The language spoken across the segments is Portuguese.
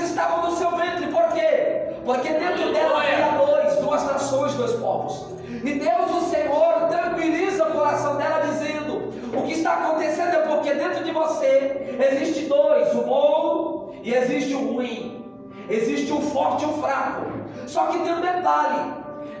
estavam no seu ventre. Por quê? Porque dentro dela havia duas nações, dois povos. E Deus, o Senhor, tranquiliza o coração dela dizendo: o que está acontecendo é porque dentro de você existe dois, o bom e existe o ruim, existe o forte e o fraco. Só que tem um detalhe: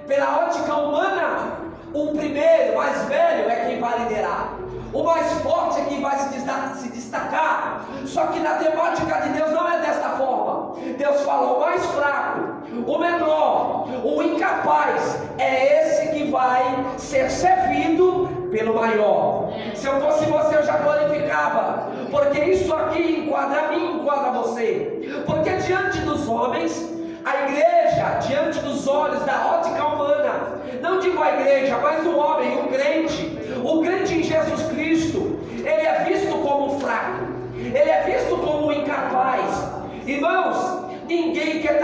pela ótica humana, o primeiro, mais velho, é quem vai liderar, o mais forte é quem vai se destacar. Só que na temática de Deus não é desta forma. Deus fala: o mais fraco, o menor, o incapaz, é esse que vai ser servido pelo maior. Se eu fosse você, eu já glorificava, porque isso aqui enquadra a mim, enquadra você. Porque diante dos homens, a igreja, diante dos olhos da ótica humana, não digo a igreja, mas o homem, o crente em Jesus Cristo, ele é visto como fraco, ele é visto como incapaz. Irmãos, ninguém quer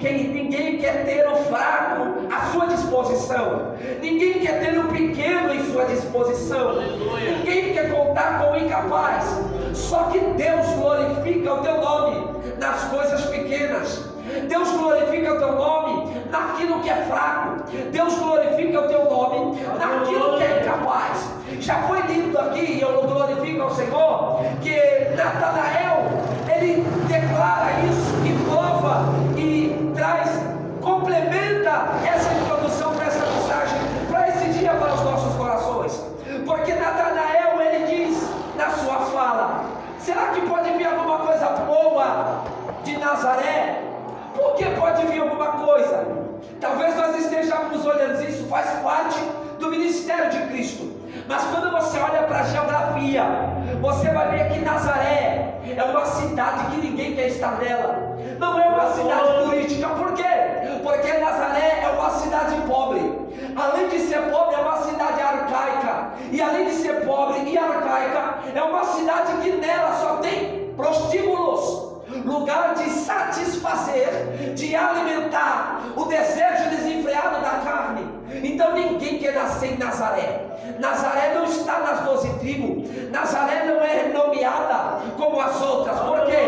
ninguém quer ter o fraco à sua disposição, ninguém quer ter o pequeno em sua disposição, ninguém quer contar com o incapaz. Só que Deus glorifica o teu nome nas coisas pequenas. Deus glorifica o teu nome naquilo que é fraco. Deus glorifica o teu nome naquilo que é incapaz. Já foi lido aqui, e eu glorifico ao Senhor, que Natanael, ele declara isso, que prova e complementa essa introdução para essa mensagem, para esse dia, para os nossos corações. Porque Natanael, ele diz na sua fala: será que pode vir alguma coisa boa de Nazaré? Por que pode vir alguma coisa? Talvez nós estejamos olhando isso, faz parte do ministério de Cristo. Mas quando você olha para a geografia, você vai ver que Nazaré é uma cidade que ninguém quer estar nela. Não é uma cidade turística. Por quê? Porque Nazaré é uma cidade pobre. Além de ser pobre, é uma cidade arcaica. E além de ser pobre e arcaica, é uma cidade que nela só tem prostíbulos, lugar de satisfazer, de alimentar o desejo desenfreado da carne. Então ninguém quer nascer em Nazaré. Nazaré não está nas 12 tribos. Nazaré não é nomeada como as outras. Por quê?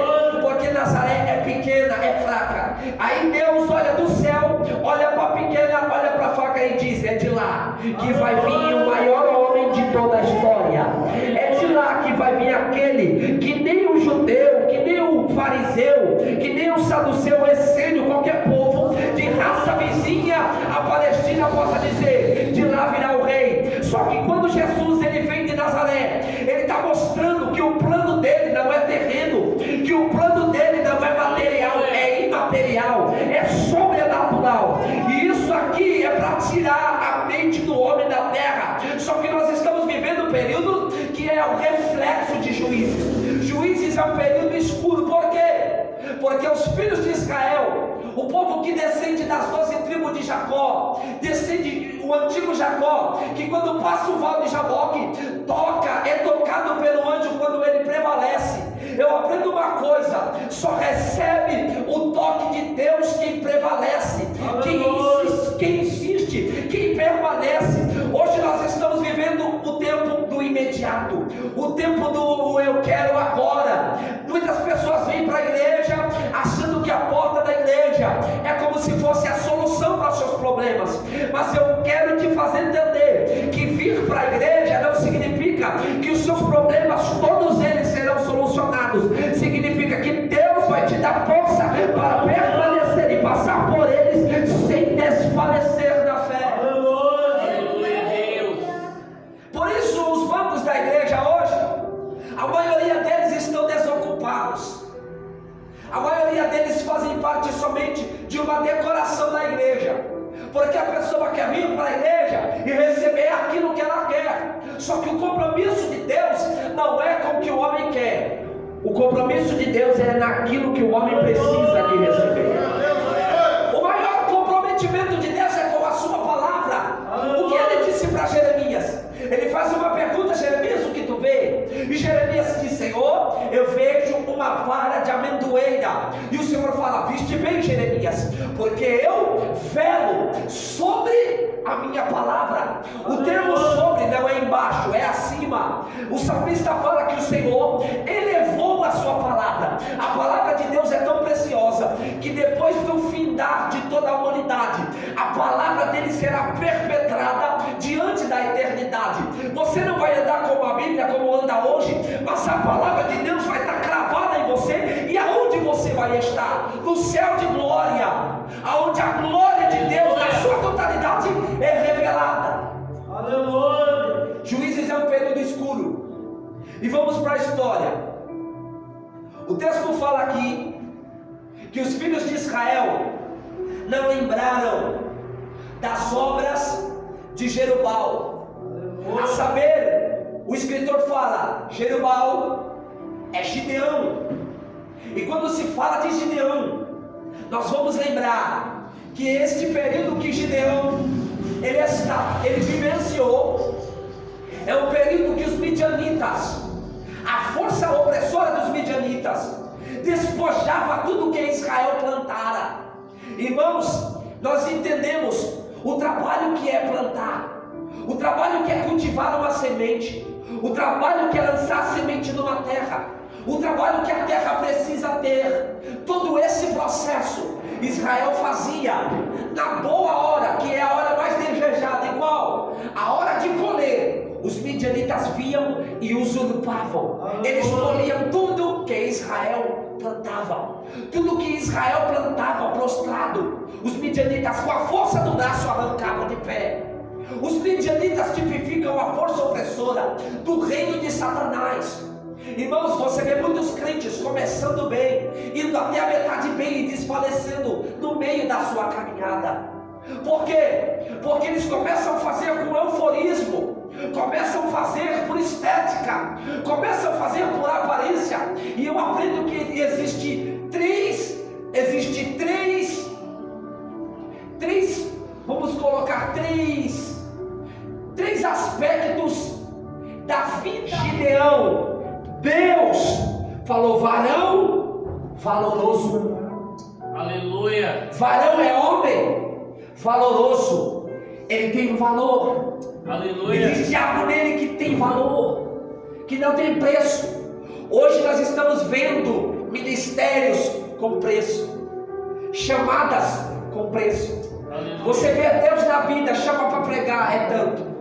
Porque Nazaré é pequena, é fraca. Aí Deus olha do céu, olha para a pequena, olha para a fraca e diz: é de lá que vai vir o maior homem de toda a história. É de lá que vai vir aquele que nem o judeu, que nem o fariseu, que nem o saduceu, essênio, qualquer povo de raça vizinha a Palestina possa dizer: de lá virá o rei. Só que quando Jesus ele vem de Nazaré, ele está mostrando que o plano dele não é terreno, que o plano dele não é material, é imaterial, é sobrenatural. E isso aqui é para tirar a mente do homem da terra. Só que nós estamos vivendo um período que é o reflexo de Juízes. Juízes é um período escuro. Por quê? Porque os filhos de Israel, o povo que descende das 12 tribos de Jacó, descende o antigo Jacó, que quando passa o val de Jaboque, é tocado pelo anjo quando ele prevalece. Eu aprendo uma coisa: só recebe o toque de Deus quem prevalece, quem insiste, quem permanece. Hoje nós estamos vivendo o tempo do imediato, o tempo do eu quero agora. Muitas pessoas vêm para a igreja achando que a porta da igreja é como se fosse a solução para os seus problemas. Mas eu quero te fazer entender que vir para a igreja não significa que os seus problemas, todos eles serão solucionados. Significa que Deus vai te dar força para permanecer e passar por eles sem desfalecer da fé. Por isso os bancos da igreja hoje, a maioria deles estão desocupados. A maioria deles fazem parte somente de uma decoração da igreja, porque a pessoa quer vir para a igreja e receber aquilo que ela quer. Só que o compromisso de Deus não é com o que o homem quer. O compromisso de Deus é naquilo que o homem precisa de receber. O maior comprometimento de Deus é com a sua palavra. O que ele disse para Jeremias? Ele faz uma pergunta: Jeremias, o que tu vê? E Jeremias diz: Senhor, eu vejo uma vara de amendoeira. E o Senhor fala: viste bem, Jeremias, porque eu velo sobre a minha palavra. O termo sobre não é embaixo, é acima. O salmista fala que o Senhor elevou a sua palavra. A palavra de Deus é tão preciosa depois do findar de toda a humanidade, a palavra dele será perpetrada diante da eternidade. Você não vai andar como a Bíblia, como anda hoje, mas a palavra de Deus vai estar cravada em você. E aonde você vai estar? No céu de glória, aonde a glória de Deus na sua totalidade é revelada. Aleluia! Juízes é um período escuro. E vamos para a história. O texto fala aqui que os filhos de Israel não lembraram das obras de Jerubal. A saber, o escritor fala, Jerubal é Gideão. E quando se fala de Gideão, nós vamos lembrar que este período que Gideão ele vivenciou é o período que os midianitas, a força opressora dos midianitas, despojava tudo que Israel plantara. Irmãos, nós entendemos o trabalho que é plantar, o trabalho que é cultivar uma semente, o trabalho que é lançar semente numa terra, o trabalho que a terra precisa ter. Todo esse processo Israel fazia na boa hora, que é a hora mais desejada. E qual? A hora de colher. Os midianitas vinham e usurpavam. Eles colhiam tudo que Israel plantava. Tudo que Israel plantava prostrado, os midianitas com a força do braço arrancavam de pé. Os midianitas tipificam a força opressora do reino de Satanás. Irmãos, você vê muitos crentes começando bem, indo até a metade bem e desfalecendo no meio da sua caminhada. Por quê? Porque eles começam a fazer com euforismo, começam a fazer por estética, começam a fazer por aparência. E eu aprendo que existe três, vamos colocar três aspectos da vida de Gideão. Deus falou varão valoroso. Aleluia. Varão é homem valoroso. Ele tem um valor. Aleluia. Existe algo nele que tem valor, que não tem preço. Hoje nós estamos vendo ministérios com preço, chamadas com preço. Aleluia. Você vê Deus na vida, chama para pregar, é tanto.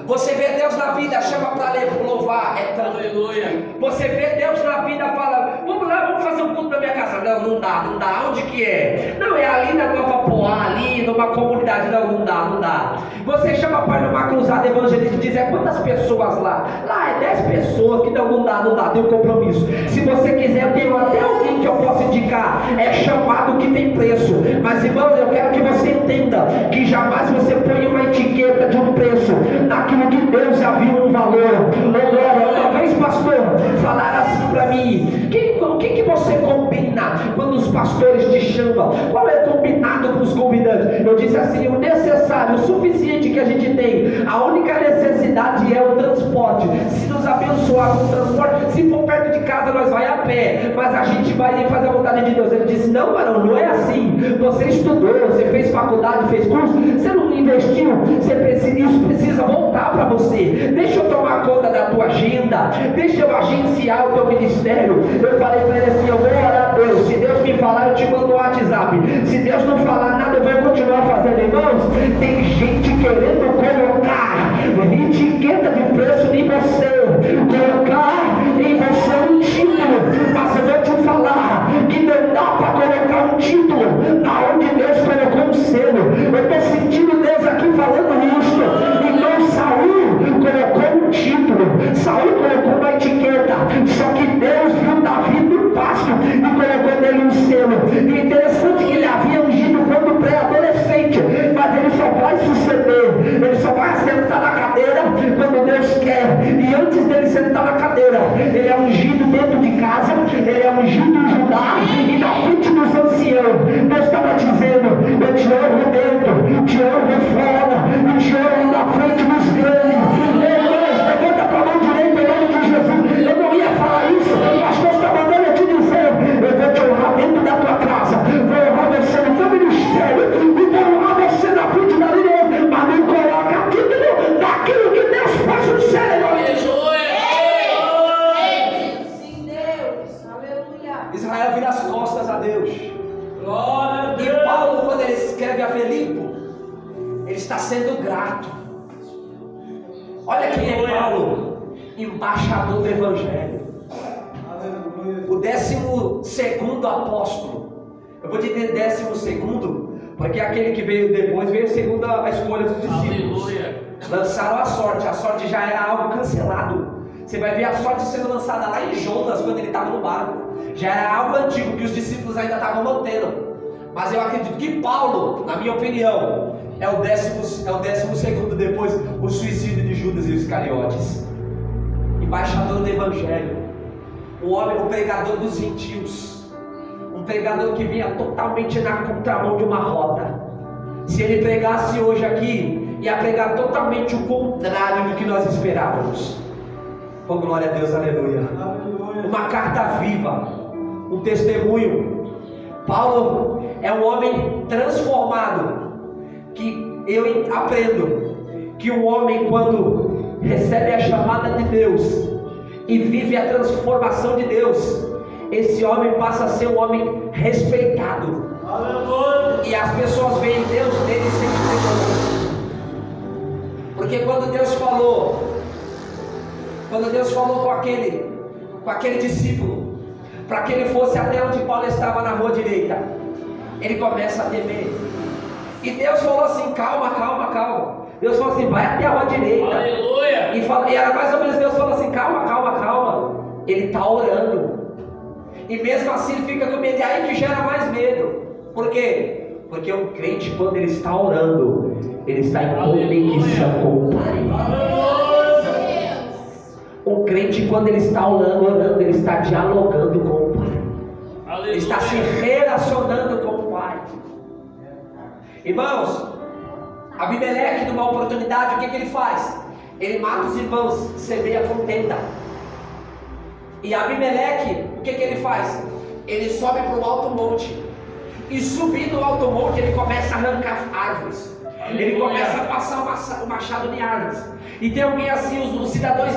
Você vê Deus na vida, chama para louvar, é tanto. Aleluia. Você vê Deus na vida, fala, vamos lá, vamos fazer um culto na minha casa. Não dá, onde que é? Não, é ali na Nova Poá, ali numa comunidade. Não dá. Você chama para numa cruzada evangelística e diz, quantas pessoas lá? Lá é 10 pessoas, que não dá, tem um compromisso. Se você quiser, eu tenho até alguém que eu posso indicar, é chamado que tem preço. Mas irmãos, eu quero que você entenda, que jamais você põe uma etiqueta de um preço naquilo que Deus já viu um valor. Agora, uma vez, pastor, falaram assim para mim, o que você combina quando os pastores te chamam? Qual é o combinado com os convidantes? Eu disse assim, o necessário, o suficiente que a gente tem. A única necessidade é o transporte. Se nos abençoar com o transporte, se for perto de casa, nós vai a pé, mas a gente vai fazer a vontade de Deus. Ele disse, não, varão, não é assim. Você estudou, você fez faculdade, fez curso, você não investiu, isso precisa voltar para você. Deixa eu tomar conta da tua agenda, deixa eu agenciar o teu ministério. Eu falei para ele assim, eu vou orar a Deus, se Deus me falar eu te mando um WhatsApp, se Deus não falar nada eu vou continuar fazendo. Irmãos, tem gente querendo colocar etiqueta de preço em você, colocar em você um título, mas eu vou te falar que não dá para colocar um título aonde Deus colocou um selo. Eu estou sentindo Deus aqui falando isso. Então Saul colocou um título, Saul colocou uma etiqueta, só que Deus viu Davi no pasto e colocou nele um selo. E interessante que ele havia ungido quando pré-adolescente, mas ele só vai suceder, ele só vai sentar na cadeira quando Deus quer. E antes dele sentar na cadeira, ele é ungido dentro de casa, ele é ungido em Judá e na frente dos anciãos. Deus estava dizendo, eu te honro dentro, te honro fora, eu te honro na frente dos grandes. Levanta para a mão direita em nome de Jesus. Eu não ia falar isso, mas Deus está mandando eu te dizer, eu vou te honrar dentro da tua casa, vou honrar você no teu ministério, e vou honrar você na frente da líder, mas não coloca título daquilo que Deus faz no céu. Israel vira as costas a Deus. E Paulo, quando ele escreve a Filipe, ele está sendo grato. Olha quem é Paulo, embaixador do Evangelho, o 12º apóstolo. Eu vou dizer 12º, porque aquele que veio depois veio segundo a escolha dos discípulos. Aleluia. Lançaram a sorte já era algo cancelado. Você vai ver a sorte sendo lançada lá em Jonas, quando ele estava no barco. Já era algo antigo que os discípulos ainda estavam mantendo. Mas eu acredito que Paulo, na minha opinião, é o 12º depois o suicídio de Judas e os Iscariotes. Embaixador do Evangelho, o homem, o pregador dos gentios, um pregador que vinha totalmente na contramão de uma rota. Se ele pregasse hoje aqui, ia pregar totalmente o contrário do que nós esperávamos. Oh, glória a Deus, aleluia. Uma carta viva, um testemunho. Paulo é um homem transformado, que eu aprendo que o homem, quando recebe a chamada de Deus e vive a transformação de Deus, esse homem passa a ser um homem respeitado. E as pessoas veem Deus nele sempre. Porque quando Deus falou com aquele discípulo, para que ele fosse até onde Paulo estava na rua direita, ele começa a temer. E Deus falou assim: calma. Deus falou assim: vai até a rua direita. Aleluia. E era mais ou menos, Deus falou assim: calma. Ele está orando. E mesmo assim ele fica com medo. E aí que gera mais medo. Por quê? Porque um crente, quando ele está orando, ele está em conexão com o Pai. Um crente, quando ele está orando, ele está dialogando com o Pai. Ele está se relacionando com o Pai. Irmãos, Abimeleque, numa oportunidade, o que ele faz? Ele mata os irmãos, semeia contenda. E Abimeleque, o que ele faz? Ele sobe para o alto monte. E subindo o alto monte, ele começa a arrancar árvores. Ele começa a passar o machado em árvores. E tem alguém assim, os cidadãos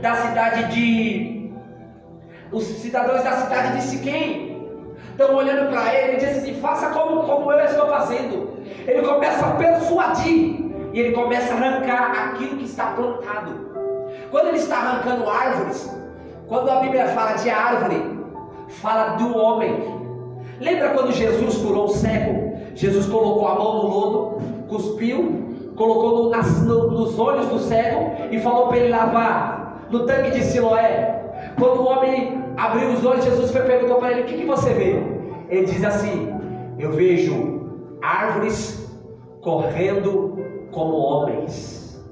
da cidade de Siquém estão olhando para ele e dizem assim: faça como eu estou fazendo. Ele começa a persuadir e ele começa a arrancar aquilo que está plantado. Quando ele está arrancando árvores, quando a Bíblia fala de árvore, fala do homem. Lembra quando Jesus curou o cego? Jesus colocou a mão no lodo, cuspiu, colocou nos olhos do cego e falou para ele lavar no tanque de Siloé. Quando o homem abriu os olhos, Jesus perguntou para ele: o que você vê? Ele diz assim: eu vejo árvores correndo como homens.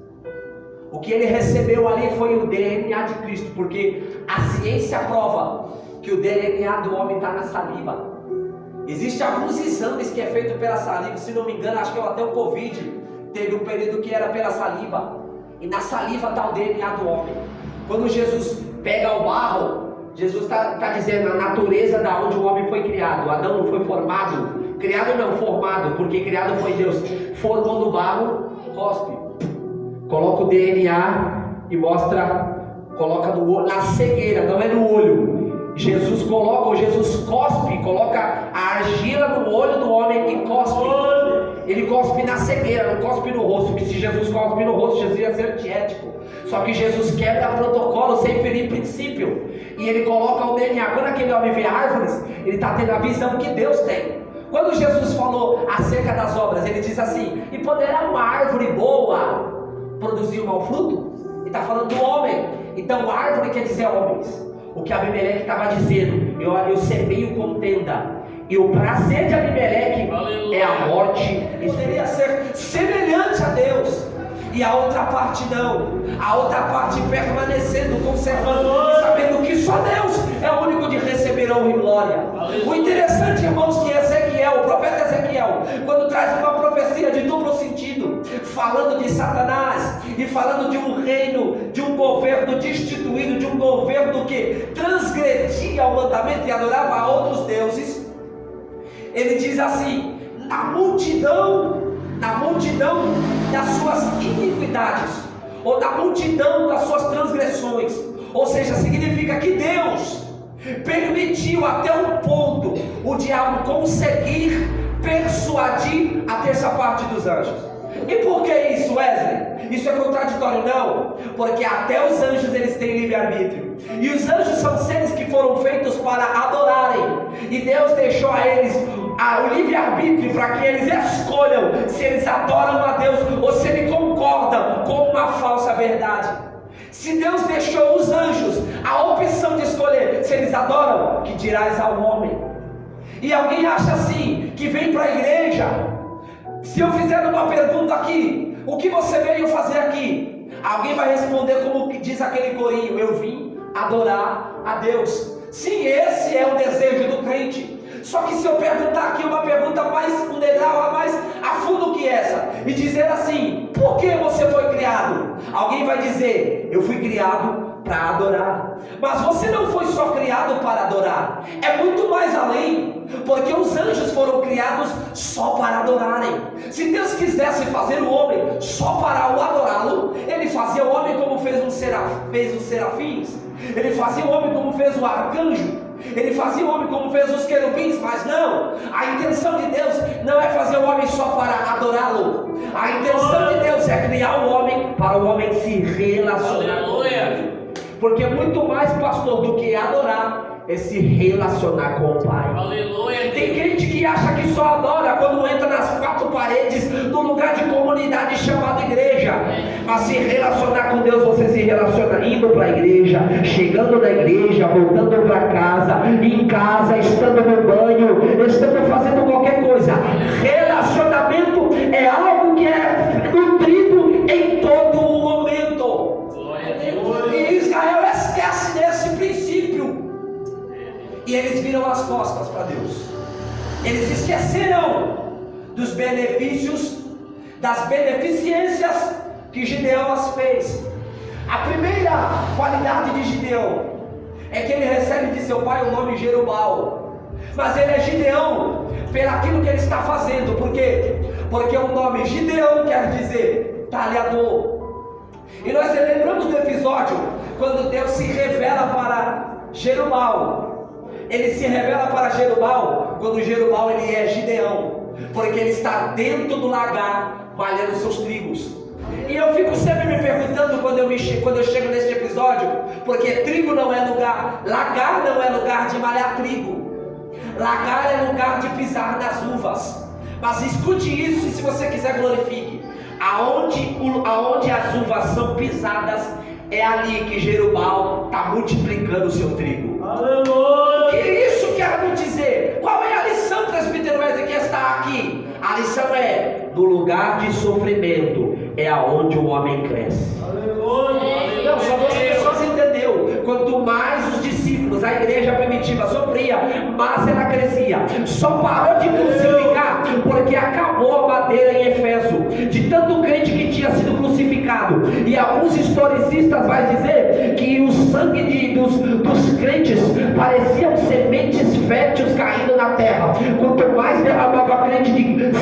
O que ele recebeu ali foi o DNA de Cristo, porque a ciência prova que o DNA do homem está na saliva. Existem alguns exames que é feito pela saliva, se não me engano, acho que até o Covid teve um período que era pela saliva, e na saliva está o DNA do homem. Quando Jesus pega o barro, Jesus está dizendo a natureza da onde o homem foi criado. Adão não foi formado, criado não, formado, porque criado foi Deus. Formou no barro, cospe, coloca o DNA e coloca no olho, na cegueira, não é no olho. Jesus cospe, coloca a argila no olho do homem e cospe. Ele cospe na cegueira, não cospe no rosto, porque se Jesus cospe no rosto, Jesus ia ser antiético. Só que Jesus quebra protocolo sem ferir princípio, e ele coloca o DNA. Quando aquele homem vê árvores, ele está tendo a visão que Deus tem. Quando Jesus falou acerca das obras, ele diz assim: e poderá uma árvore boa produzir um mau fruto? Ele está falando do homem. Então árvore quer dizer homens. O que Abimeleque estava dizendo: eu semeio contenda, e o prazer de Abimeleque é a morte. Poderia ser semelhante a Deus, e a outra parte não. A outra parte permanecendo, conservando e sabendo que só Deus é o único de receber honra e glória. O interessante, irmãos, que Ezequiel, o profeta Ezequiel, quando traz uma profecia de duplo sentido, falando de Satanás e falando de um reino, de um governo destituído, de um governo que transgredia o mandamento e adorava a outros deuses, ele diz assim: na multidão das suas iniquidades, ou da multidão das suas transgressões. Ou seja, significa que Deus, permitiu até um ponto o diabo conseguir persuadir a terça parte dos anjos. E por que isso, Wesley? Isso é contraditório? Não, porque até os anjos eles têm livre-arbítrio, e os anjos são seres que foram feitos para adorarem, e Deus deixou a eles o livre-arbítrio para que eles escolham se eles adoram a Deus ou se eles concordam com uma falsa verdade. Se Deus deixou os anjos a opção de escolher se eles adoram, que dirás ao homem? E alguém acha assim, que vem para a igreja, se eu fizer uma pergunta aqui, o que você veio fazer aqui? Alguém vai responder como diz aquele corinho: eu vim adorar a Deus. Sim, esse é o desejo do crente. Só que se eu perguntar aqui uma pergunta um degrau mais a fundo que essa, e dizer assim: por que você foi criado? Alguém vai dizer: eu fui criado para adorar. Mas você não foi só criado para adorar, é muito mais além, porque os anjos foram criados só para adorarem. Se Deus quisesse fazer o homem só para o adorá-lo, ele fazia o homem como fez os serafins, ele fazia o homem como fez o arcanjo, ele fazia o homem como fez os querubins. Mas não, a intenção de Deus não é fazer o homem só para adorá-lo. A intenção de Deus é criar o homem para o homem se relacionar. Aleluia. Porque muito mais, pastor, do que adorar é se relacionar com o Pai. Aleluia. Tem gente que acha que só adora quando entra nas quatro paredes do lugar de comunidade chamado igreja. Mas se relacionar com Deus, você se relaciona indo para a igreja, chegando na igreja, voltando para casa, em casa, estando no banho, estando fazendo qualquer coisa. Relacionamento é algo que é nutrido em todo o momento. E Israel esquece desse princípio, e eles viram as costas para Deus. Eles esqueceram dos benefícios, das beneficências que Gideão as fez. A primeira qualidade de Gideão é que ele recebe de seu pai o nome Jerubal, mas ele é Gideão pelaquilo que ele está fazendo. Por quê? Porque o nome Gideão quer dizer talhador. E nós lembramos do episódio quando Deus se revela para Jerubal. Ele se revela para Jerubal quando Jerubal ele é Gideão, porque ele está dentro do lagar malhando seus trigos. E eu fico sempre me perguntando quando eu chego neste episódio, porque trigo não é lugar, lagar não é lugar de malhar trigo, lagar é lugar de pisar nas uvas. Mas escute isso, e se você quiser glorifique. Aonde as uvas são pisadas, é ali que Jerubal está multiplicando o seu trigo. Aleluia! O que isso quer nos dizer? Qual é a lição, presbítero Wesley, que está aqui? A lição é: no lugar de sofrimento é aonde o homem cresce. Aleluia! Não, só duas pessoas entendeu. Quanto mais os discípulos, a igreja primitiva sofria, mais ela crescia. Só parou de crucificar porque acabou a madeira em Efeso, de tanto crente que tinha sido crucificado. E alguns historicistas vão dizer que o sangue dos crentes pareciam sementes férteis caindo na terra. Quanto mais derramava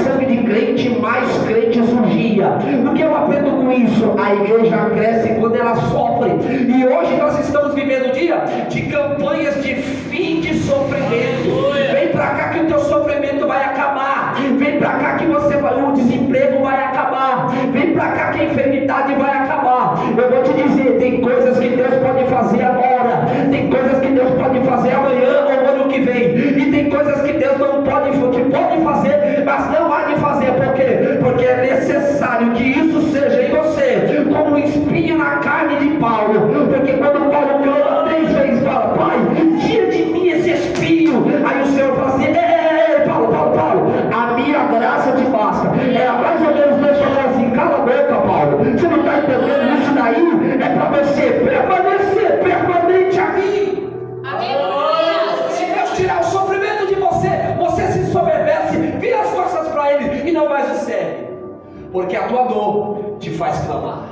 sangue de crente, mais crente surgia. O que eu aprendo com isso? A igreja cresce quando ela sofre. E hoje nós estamos vivendo um dia de campanhas de fim de sofrimento. Vem pra cá que o teu sofrimento vai acabar. Vem pra cá que o desemprego vai acabar. Vem pra cá que a enfermidade vai acabar. Eu vou te dizer, tem coisas que Deus pode fazer agora, tem coisas que Deus pode fazer amanhã ou ano que vem, e tem coisas que Deus não pode fazer, mas não há de fazer. Por quê? Porque é necessário que isso seja em você como um espinho na carne de Paulo. Porque quando Paulo clama 3 vezes, fala: Pai, tira de mim esse espinho. Aí o Senhor fala assim: Paulo, a minha graça te basta. Era mais ou menos Deus falando assim: cala a boca, Paulo, você não está entendendo? Isso daí é para você permanecer permanente a mim. Amém. Se Deus tirar o sofrimento de você, você se soberbece, vira as costas para Ele e não mais o serve. Porque a tua dor te faz clamar.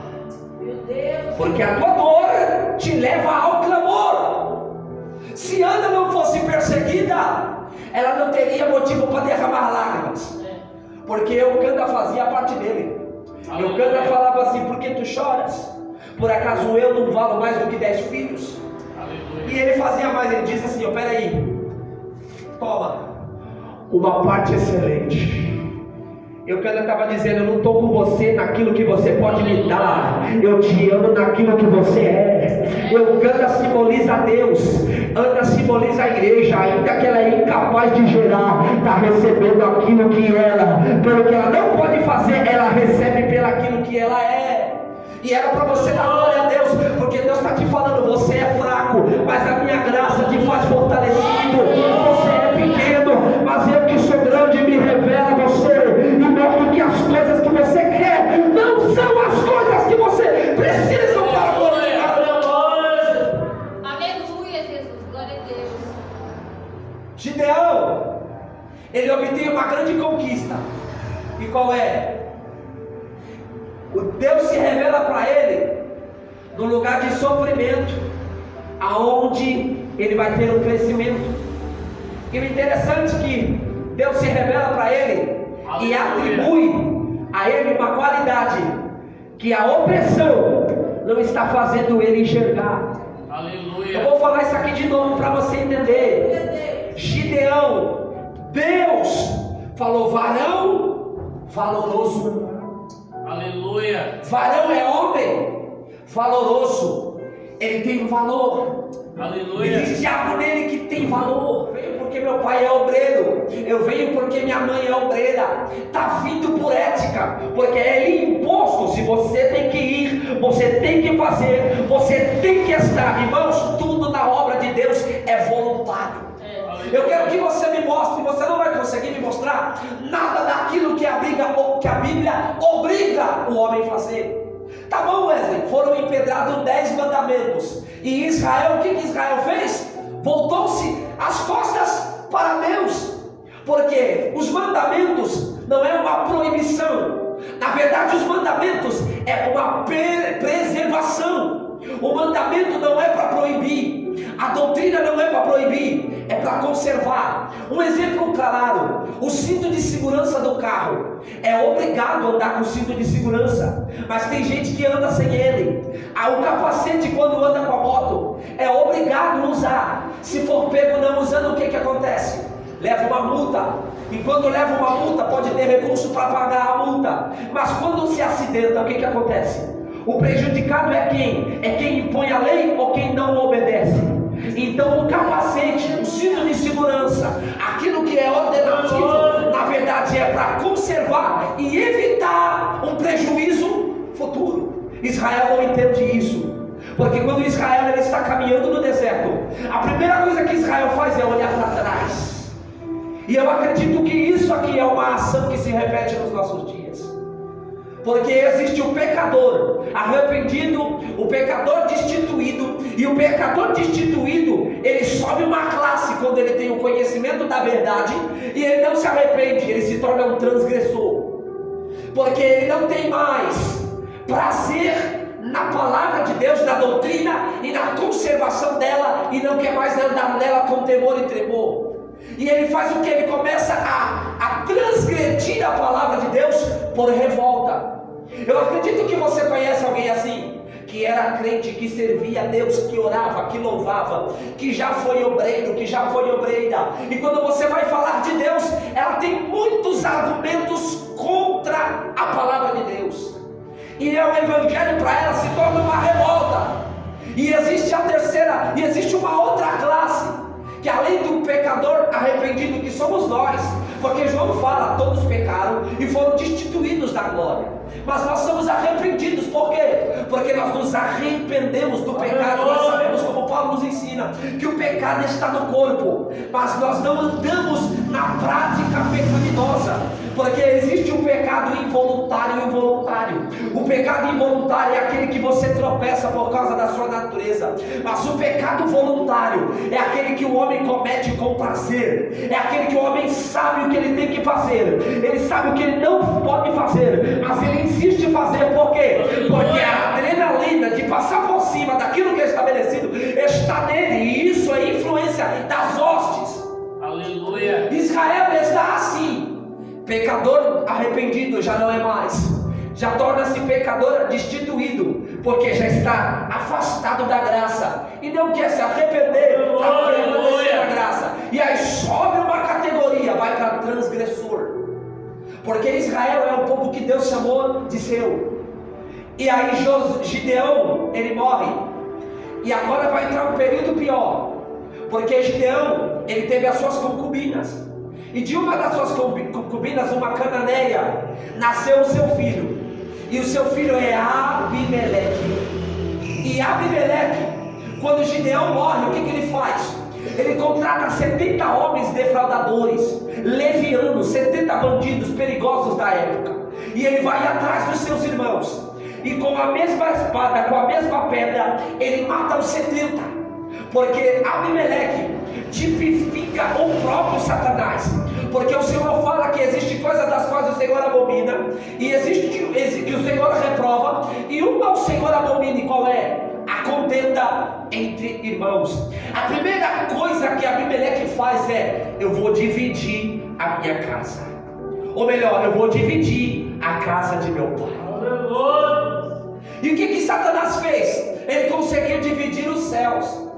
Porque a tua dor te leva ao clamor. Se Ana não fosse perseguida, ela não teria motivo para derramar lágrimas, porque Eucana fazia parte dele. Eucana falava assim: por que tu choras? Por acaso eu não valo mais do que 10 filhos? E ele fazia mais, ele disse assim: peraí, toma, uma parte excelente. Eu estava dizendo, eu não estou com você naquilo que você pode me dar, eu te amo naquilo que você é. Ana simboliza Deus, Ana simboliza a igreja, ainda que ela é incapaz de gerar, está recebendo aquilo que ela, pelo que ela não pode fazer, ela recebe pelo aquilo que ela é. E era para você dar glória a Deus, porque Deus está te falando: você é fraco, mas a minha graça te faz fortalecido. Você é pequeno, mas eu que sou grande me revela a você e mostro que as coisas que você quer não são as coisas que você precisa para glorificar o meu nome. Aleluia, Jesus, glória a Deus. Gideão, ele obtém uma grande conquista. E qual é? O Deus se revela para ele no lugar de sofrimento, aonde ele vai ter um crescimento. E o interessante é que Deus se revela para ele e atribui a ele uma qualidade que a opressão não está fazendo ele enxergar. Aleluia. Eu vou falar isso aqui de novo para você entender. Gideão, Deus falou: varão valoroso. Aleluia. Varão é homem valoroso, ele tem valor. Aleluia. Existe algo nele que tem valor. Venho porque meu pai é obreiro, eu venho porque minha mãe é obreira. Está vindo por ética, porque é imposto. Se você tem que ir, você tem que fazer, você tem que estar. Irmãos, tudo na obra de Deus é voluntário. Eu quero que você me mostre, você não vai conseguir me mostrar nada daquilo que a Bíblia obriga o homem a fazer. Tá bom, Wesley, foram empedrados 10 mandamentos. E Israel, o que Israel fez? Voltou-se as costas para Deus. Porque os mandamentos não é uma proibição. Na verdade, os mandamentos é uma preservação. O mandamento não é para proibir. A doutrina não é para proibir, é para conservar. Um exemplo claro: o cinto de segurança do carro. É obrigado a andar com o cinto de segurança, mas tem gente que anda sem ele. O capacete, quando anda com a moto, é obrigado a usar. Se for pego não usando, o que acontece? Leva uma multa. Enquanto leva uma multa, pode ter recurso para pagar a multa. Mas quando se acidenta, o que acontece? O prejudicado é quem? É quem impõe a lei ou quem não obedece? Então o capacete, o cinto de segurança, aquilo que é ordenativo, na verdade é para conservar e evitar um prejuízo futuro. Israel não entende isso, porque quando Israel ele está caminhando no deserto, a primeira coisa que Israel faz é olhar para trás. E eu acredito que isso aqui é uma ação que se repete nos nossos dias. Porque existe o pecador arrependido, o pecador destituído. E o pecador destituído, ele sobe uma classe quando ele tem o conhecimento da verdade e ele não se arrepende, ele se torna um transgressor. Porque ele não tem mais prazer na palavra de Deus, na doutrina e na conservação dela, e não quer mais andar nela com temor e tremor. E ele faz o que? Ele começa a transgredir a palavra de Deus por revolta. Eu acredito que você conhece alguém assim, que era crente, que servia a Deus, que orava, que louvava, que já foi obreiro, que já foi obreira. E quando você vai falar de Deus, ela tem muitos argumentos contra a palavra de Deus. E o evangelho para ela se torna uma revolta. E existe a terceira, e existe uma outra classe, que além do pecador arrependido que somos nós, porque João fala, todos pecaram e foram destituídos da glória. Mas nós somos arrependidos, por quê? Porque nós nos arrependemos do pecado. Nós sabemos, como Paulo nos ensina, que o pecado está no corpo, mas nós não andamos na prática pecaminosa, porque existe um pecado involuntário e involuntário. O pecado involuntário é aquele que você tropeça por causa da sua natureza, mas o pecado voluntário é aquele que o homem comete com prazer, é aquele que o homem sabe o que ele tem que fazer, ele sabe o que ele não pode fazer, mas ele insiste em fazer. Por quê? Porque a adrenalina de passar por cima daquilo que é estabelecido está nele, e isso é influência das hostes. Aleluia. Israel está assim. Pecador arrependido já não é mais. já torna-se pecador destituído, porque já está afastado da graça e não quer se arrepender para permanecer na graça. E aí sobe uma categoria, vai para transgressor, porque Israel é o povo que Deus chamou de seu. E aí Gideão, ele morre, e agora vai entrar um período pior, porque Gideão, ele teve as suas concubinas, e de uma das suas concubinas, uma cananeia, nasceu o seu filho, e o seu filho é Abimeleque. E Abimeleque, quando Gideão morre, o que ele faz? Ele contrata 70 homens defraudadores, levianos, 70 bandidos perigosos da época, e ele vai atrás dos seus irmãos, e com a mesma espada, com a mesma pedra, ele mata os 70, porque Abimeleque tipifica o próprio Satanás, porque o Senhor fala que existem coisas das quais o Senhor abomina, e existe que o Senhor reprova, e uma o Senhor abomina, e qual é? A contenda entre irmãos. A primeira coisa que Abimeleque faz é: eu vou dividir a minha casa, ou melhor, eu vou dividir a casa de meu pai. E o que Satanás fez? Ele conseguiu dividir os céus.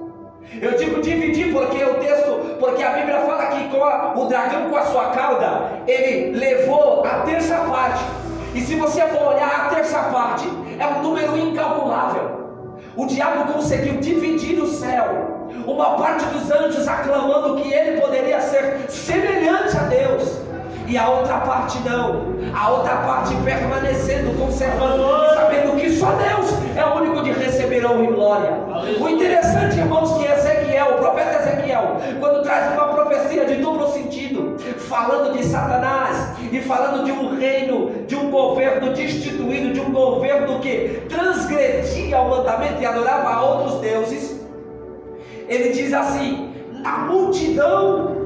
Eu digo dividir porque a Bíblia fala que o dragão com a sua cauda, ele levou a terça parte. E se você for olhar, a terça parte é um número incalculável. O diabo conseguiu dividir o céu, uma parte dos anjos aclamando que ele poderia ser semelhante a Deus, e a outra parte não, a outra parte permanecendo, conservando e sabendo que só Deus é o único de receber honra e glória. O interessante, irmãos, que Ezequiel, o profeta Ezequiel, quando traz uma profecia de duplo sentido, falando de Satanás e falando de um reino, de um governo destituído, de um governo que transgredia o mandamento e adorava a outros deuses, ele diz assim: na multidão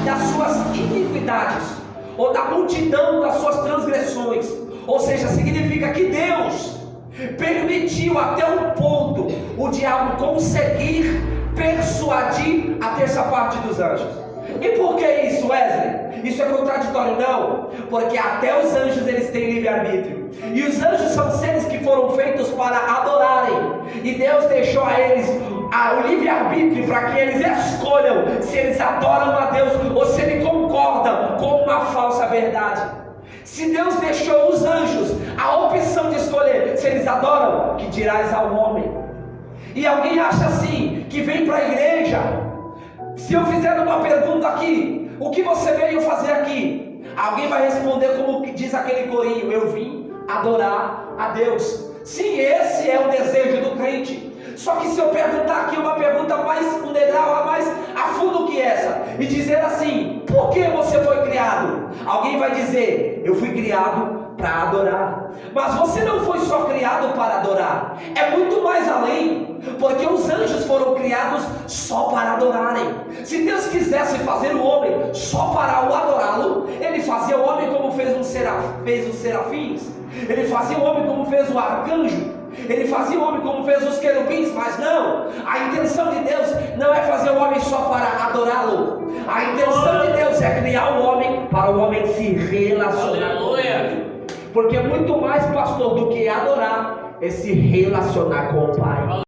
das suas iniquidades, ou da multidão das suas transgressões, ou seja, significa que Deus permitiu até um ponto o diabo conseguir persuadir a terça parte dos anjos. E por que isso, Wesley? Isso é contraditório? Não, porque até os anjos eles têm livre-arbítrio, e os anjos são seres que foram feitos para adorarem, e Deus deixou a eles o livre-arbítrio para que eles escolham se eles adoram a Deus ou se eles concordam com uma falsa verdade. Se Deus deixou os anjos a opção de escolher se eles adoram, que dirás ao homem? E alguém acha assim, que vem para a igreja, se eu fizer uma pergunta aqui: o que você veio fazer aqui? Alguém vai responder como diz aquele corinho: eu vim adorar a Deus. Sim, esse é o desejo do crente. Só que se eu perguntar aqui uma pergunta um degrau mais a fundo que essa, e dizer assim: por que você foi criado? Alguém vai dizer: eu fui criado para adorar. Mas você não foi só criado para adorar, é muito mais além, porque os anjos foram criados só para adorarem. Se Deus quisesse fazer o homem só para o adorá-lo, ele fazia o homem como fez os serafins, ele fazia o homem como fez o arcanjo, ele fazia o homem como fez os querubins. Mas não, a intenção de Deus não é fazer o homem só para adorá-lo. A intenção de Deus é criar o homem para o homem se relacionar. Aleluia. Porque muito mais, pastor, do que adorar é se relacionar com o Pai.